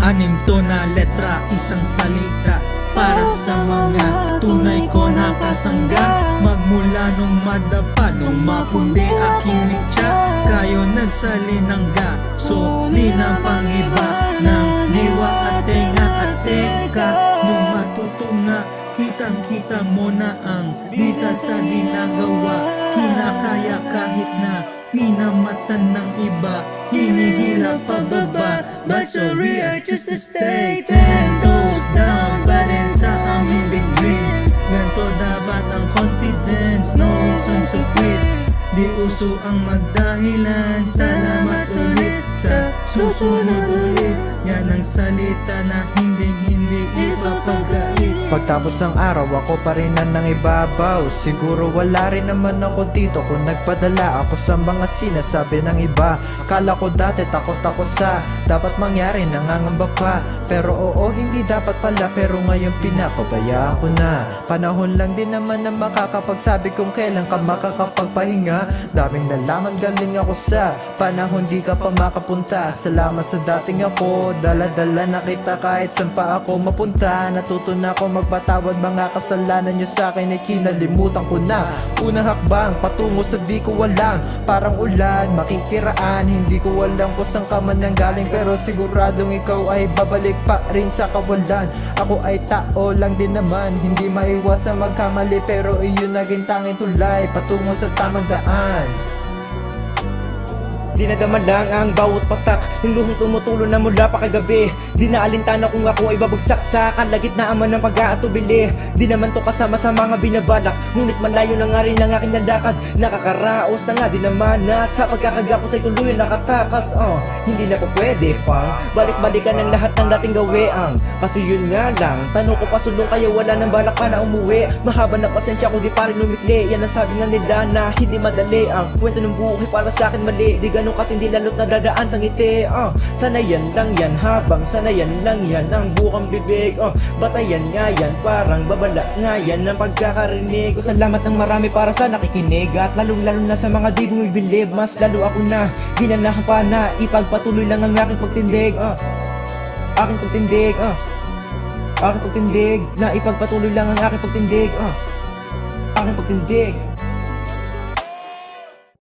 6 na letra, isang salita para sa mga tunay ko nakasangga. Magmula nung madapa, nung mapundi aking mitya, kayo nagsalinangga, soli ng pangiba ng liwa at tenga at teka. Nung matutunga, kitang kita mo na ang bisa sa ginagawa. Kinakaya kahit na minamatan ng iba, hinihila pababa. But sorry, I choose to stay 10 toes down pa rin sa aming big dream. Ganto dapat ang confidence, no reason to quit. Di uso ang magdahilan, salamat ulit sa susunod ulit. Yan ang salita na hindi ipapagait. Pagtapos ng araw ako pa rin ng ibabaw. Siguro wala rin naman ako dito kung nagpadala ako sa mga sinasabi ng iba. Kala ko dati takot ako sa dapat mangyari, nangangamba pa. Pero oo, hindi dapat pala, pero ngayon pinapabaya ko na. Panahon lang din naman na makakapagsabi kung kailan ka makakapagpahinga. Daming nalaman galing ako sa panahon di ka pa makapunta. Salamat sa dating ako, dala-dala na kita kahit saan pa ako mapunta. Natuto na ako magpatawad, mga kasalanan nyo sa akin ay kinalimutan ko na. Unang hakbang patungo sa di ko alam, parang ulan makikiraan. Hindi ko alam kung saan ka man nanggaling, pero siguradong ikaw ay babalik pa rin sa kawalan. Ako ay tao lang din naman, hindi maiwasan magkamali, pero iyon naging tanging tulay patungo sa tamang daan. Dinadama lang ang bawat patak ng luhong tumutulo na mula pa kagabi. Di na alintana kung ako ay babagsak sa kalagitnaan ng pag-aatubili. Di naman to kasama sa mga binabalak, ngunit malayo na nga rin ang aking nalakad. Nakakaraos na nga di naman at sa pagkakagapos ay tuloy nakatakas. Hindi na po pwede pang balik-balikan ng lahat ng dating gaweang. Kasi yun nga lang, tanong ko pasulong kayo, wala nang balak pa na umuwi. Mahaba na pasensya ko di pa rin umikli. Yan ang sabi nga nila na hindi madali ang kwento ng buhay para sa akin mali. Di ganun katindi lalo't nadadaan sa ngiti. Sanayan lang yan, habang sanayan lang yan ang bukang bibig. Batayan nga yan, parang babala nga yan ang pagkakarinig. Salamat ng marami para sa nakikinig, at lalong-lalo na sa mga di bumibilib. Mas lalo ako na ginanahan pa na ipagpatuloy lang ang aking pagtindig. Aking pagtindig, aking pagtindig, na ipagpatuloy lang ang aking pagtindig. Aking pagtindig.